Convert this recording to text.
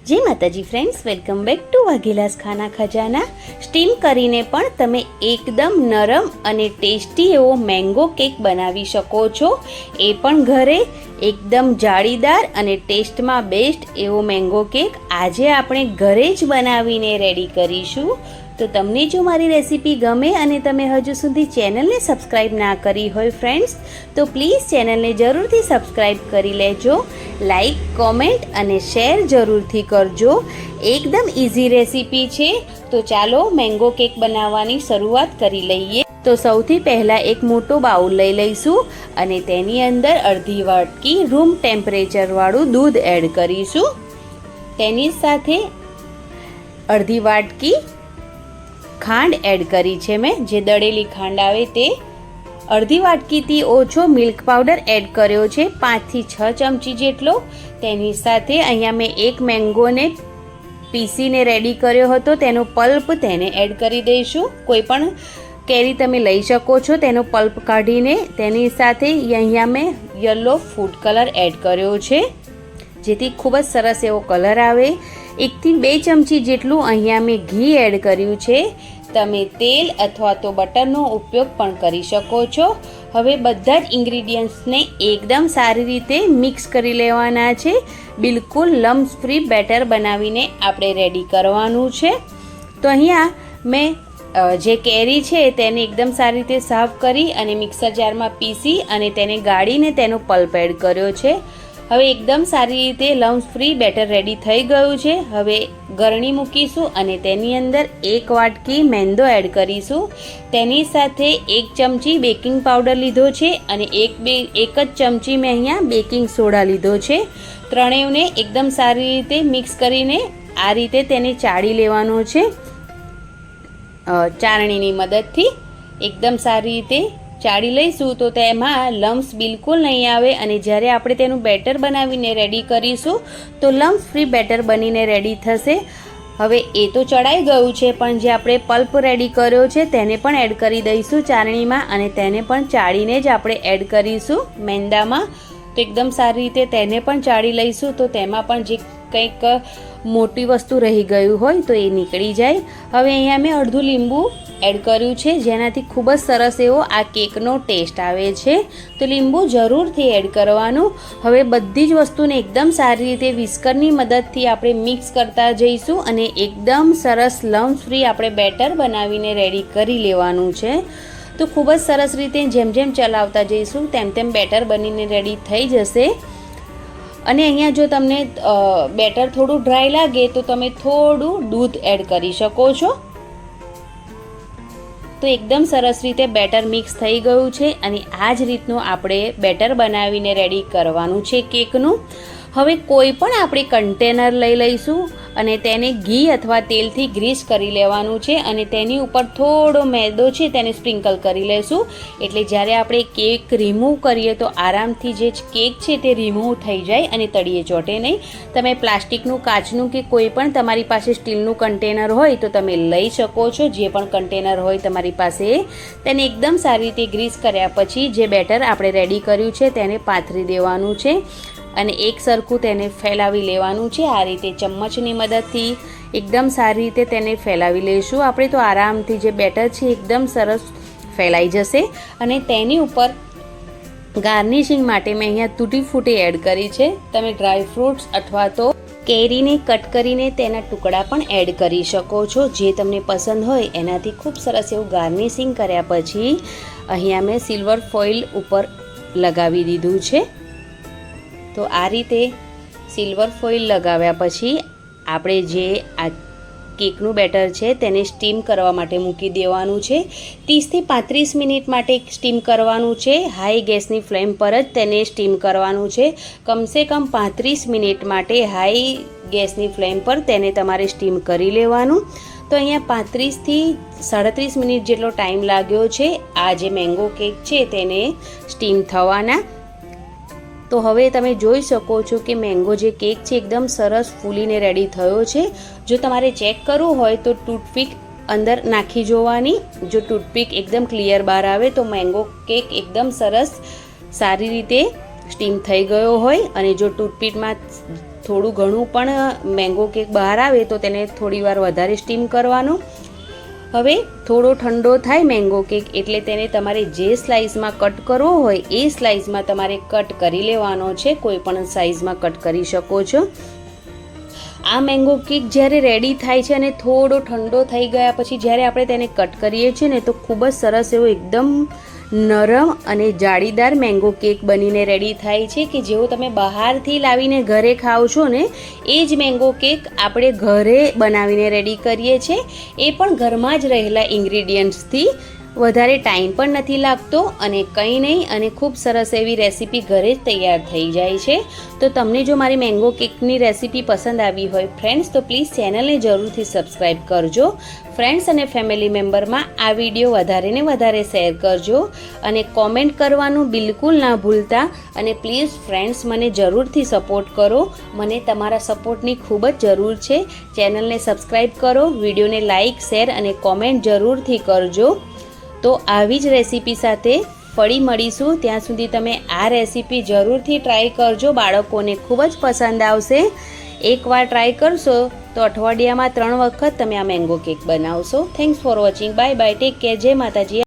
जय माताजी friends, welcome back to वाघेलास खाना खजाना। स्टीम करीने पण तमे एकदम नरम अने टेस्टी एवो मैंगो केक बनावी शको छो। ए पण घरे एकदम जाळीदार अने टेस्टमां बेस्ट एवो मैंगो केक आजे आपणे घरे ज बनावीने रेडी करीशुं। तो तमने जो मारी रेसिपी गमे अने तमे हजू सुधी चेनल ने सब्सक्राइब ना करी होय फ्रेंड्स, तो प्लीज चेनल ने जरूर थी सब्सक्राइब करी लेजो। लाइक, कॉमेंट अने शेर जरूर थी करजो। एकदम इजी रेसिपी छे। तो चालो मैंगो केक बनाववानी शरूआत करी लईए। तो सौथी पहला एक मोटो बाउल लई लईशुं अने तेनी अंदर अर्धी वाटकी रूम टेम्परेचर वाळुं दूध एड करीशुं। तेनी साथे अर्धी वाटकी खांड एड करी छे। मैं जे दळेली खांड आवे ते अर्धी वाटकीथी ओछो मिल्क पाउडर एड कर्यो छे, 5 થી 6 चमची जेटलो। तेनी साथे अहींया मैं एक मैंगो ने पीसीने रेडी कर्यो हतो, तेनो पल्प तेने एड करी दईशुं। कोई पण केरी तमे लई शको छो, तेनो पल्प काढीने तेनी साथे अहींया मैं येलो फूड कलर एड कर्यो छे, जेथी खूब ज सरस एवो कलर आवे। 1 થી 2 चमची जेटલું अहींया मैं घी एड कर्યું છે। તમે તેલ અથવા તો બટરનો ઉપયોગ પણ કરી શકો છો। હવે બધા જ ઇન્ગ્રેડિયન્ટ્સને એકદમ સારી રીતે મિક્સ કરી લેવાના છે। બિલકુલ લમ્સ ફ્રી બેટર બનાવીને આપણે રેડી કરવાનું છે। તો અહીંયા મેં જે કેરી છે તેને એકદમ સારી રીતે સાફ કરી અને મિક્સર જારમાં પીસી અને તેને ગાળીને તેનો પલ્પ એડ કર્યો છે। હવે એકદમ સારી રીતે લમ્સ ફ્રી બેટર રેડી થઈ ગયું છે। હવે ગરણી મૂકીશું અને તેની અંદર 1 વાટકી મેંદો એડ કરીશું। તેની સાથે 1 ચમચી બેકિંગ પાવડર લીધો છે અને એક જ ચમચી મેં અહીંયા બેકિંગ સોડા લીધો છે। ત્રણેયને એકદમ સારી રીતે મિક્સ કરીને આ રીતે તેને ચાળી લેવાનો છે। ચાળણીની મદદથી એકદમ સારી રીતે ચાળી લઈશું તો તેમાં લમ્સ બિલકુલ નહીં આવે અને જ્યારે આપણે તેનું બેટર બનાવીને રેડી કરીશું તો લમ્સ ફ્રી બેટર બનીને રેડી થશે। હવે એ તો ચડાઈ ગયું છે, પણ જે આપણે પલ્પ રેડી કર્યો છે તેને પણ એડ કરી દઈશું ચાળણીમાં અને તેને પણ ચાળીને જ આપણે એડ કરીશું મેંદામાં। તો એકદમ સારી રીતે તેને પણ ચાળી લઈશું તો તેમાં પણ જે કંઈક મોટી વસ્તુ રહી ગયું હોય તો એ નીકળી જાય। હવે અહીંયા મેં અડધું લીંબુ એડ કર્યું છે, જેનાથી ખૂબ જ સરસ એવો આ કેકનો ટેસ્ટ આવે છે। તો લીંબુ જરૂરથી એડ કરવાનું। હવે બધી જ વસ્તુને એકદમ સારી રીતે વિસ્કરની મદદથી આપણે મિક્સ કરતા જઈશું અને એકદમ સરસ લમ્સ ફ્રી આપણે બેટર બનાવીને રેડી કરી લેવાનું છે। તો ખૂબ જ સરસ રીતે જેમ જેમ ચલાવતા જઈશું તેમ તેમ બેટર બનીને રેડી થઈ જશે। અને અહીંયા જો તમને બેટર થોડું ડ્રાય લાગે તો તમે થોડું દૂધ એડ કરી શકો છો। તો એકદમ સરસ રીતે બેટર મિક્સ થઈ ગયું છે અને આ જ રીતનું આપણે બેટર બનાવીને રેડી કરવાનું છે કેકનું। હવે કોઈ પણ આપણે કન્ટેનર લઈ લઈશું અને તેને ઘી અથવા તેલથી ગ્રીસ કરી લેવાનું છે અને તેની ઉપર થોડો મેદો છે તેને સ્પ્રિંકલ કરી લેશું, એટલે જ્યારે આપણે કેક રિમૂવ કરીએ તો આરામથી જે કેક છે તે રિમૂવ થઈ જાય અને તળિયે ચોંટે નહીં। તમે પ્લાસ્ટિકનું, કાચનું કે કોઈ પણ તમારી પાસે સ્ટીલનું કન્ટેનર હોય તો તમે લઈ શકો છો। જે પણ કન્ટેનર હોય તમારી પાસે તેને એકદમ સારી રીતે ગ્રીસ કર્યા પછી જે બેટર આપણે રેડી કર્યું છે તેને પાથરી દેવાનું છે અને એક સરખું તેને ફેલાવી લેવાનું છે। આ રીતે ચમચની મદદથી એકદમ સારી રીતે તેને ફેલાવી લઈશું આપણે તો આરામથી જે બેટર છે એકદમ સરસ ફેલાઈ જશે। અને તેની ઉપર ગાર્નિશિંગ માટે મેં અહીંયા તૂટી ફૂટી એડ કરી છે। તમે ડ્રાય ફ્રૂટ્સ અથવા તો કેરીને કટ કરીને તેના ટુકડા પણ એડ કરી શકો છો, જે તમને પસંદ હોય એનાથી ખૂબ સરસ એવું ગાર્નિશિંગ કર્યા પછી અહીંયા મેં સિલ્વર ફોઇલ ઉપર લગાવી દીધું છે। તો આ રીતે સિલ્વર ફોઇલ લગાવ્યા પછી આપણે જે આ કેકનું બેટર છે તેને સ્ટીમ કરવા માટે મૂકી દેવાનું છે। 30 થી 35 મિનિટ માટે સ્ટીમ કરવાનું છે। હાઈ ગેસની ફ્લેમ પર જ તેને સ્ટીમ કરવાનું છે। કમસે કમ 35 મિનિટ માટે હાઈ ગેસની ફ્લેમ પર તેને તમારે સ્ટીમ કરી લેવાનું। તો અહીંયા 35 થી 37 મિનિટ જેટલો ટાઈમ લાગ્યો છે આ જે મેંગો કેક છે તેને સ્ટીમ થવાના। તો હવે તમે જોઈ શકો છો કે મેંગો જે કેક છે એકદમ સરસ ફૂલીને રેડી થયો છે। જો તમારે ચેક કરવું હોય તો ટૂથપીક અંદર નાખી જોવાની। જો ટૂથપીક એકદમ ક્લિયર બહાર આવે તો મેંગો કેક એકદમ સરસ સારી રીતે સ્ટીમ થઈ ગયો હોય અને જો ટૂથપીકમાં થોડું ઘણું પણ મેંગો કેક બહાર આવે તો તેને થોડીવાર વધારે સ્ટીમ કરવાનો. હવે થોડો ઠંડો થાય મેંગો કેક એટલે તેને તમારે જે સ્લાઇસમાં કટ કરવો હોય એ સ્લાઇસમાં તમારે કટ કરી લેવાનો છે. કોઈ પણ સાઇઝમાં કટ કરી શકો છો. આ મેંગો કેક જ્યારે રેડી થાય છે અને થોડો ઠંડો થઈ ગયા પછી જ્યારે આપણે તેને કટ કરીએ છીએ ને તો ખૂબ જ સરસ એવો એકદમ નરમ અને જાળીદાર મેંગો કેક બનીને રેડી થાય છે કે જેવો તમે બહારથી લાવીને ઘરે ખાઓ છો ને એ જ મેંગો કેક આપણે ઘરે બનાવીને રેડી કરીએ છીએ. એ પણ ઘરમાં જ રહેલા ઇન્ગ્રીડિયન્ટ્સથી. વધારે ટાઈમ પણ નથી લાગતો અને કંઈ નહીં, અને ખૂબ સરસ એવી રેસીપી ઘરે જ તૈયાર થઈ જાય છે. તો તમને જો મારી મેંગો કેકની રેસીપી પસંદ આવી હોય ફ્રેન્ડ્સ તો પ્લીઝ ચેનલને જરૂરથી સબસ્ક્રાઈબ કરજો. ફ્રેન્ડ્સ અને ફેમિલી મેમ્બરમાં આ વિડીયો વધારે ને વધારે શેર કરજો અને કોમેન્ટ કરવાનું બિલકુલ ના ભૂલતા. અને પ્લીઝ ફ્રેન્ડ્સ મને જરૂરથી સપોર્ટ કરો. મને તમારા સપોર્ટની ખૂબ જ જરૂર છે. ચેનલને સબસ્ક્રાઈબ કરો, વિડીયોને લાઇક, શેર અને કોમેન્ટ જરૂરથી કરજો. તો આવી જ રેસીપી સાથે ફરી મળીશું. ત્યાં સુધી તમે આ રેસીપી જરૂરથી ટ્રાય કરજો. બાળકોને ખૂબ જ પસંદ આવશે. એકવાર ટ્રાય કરશો તો અઠવાડિયામાં 3 વખત તમે આ મેંગો કેક બનાવશો. Thanks for watching. Bye bye. Take care. જય માતાજી.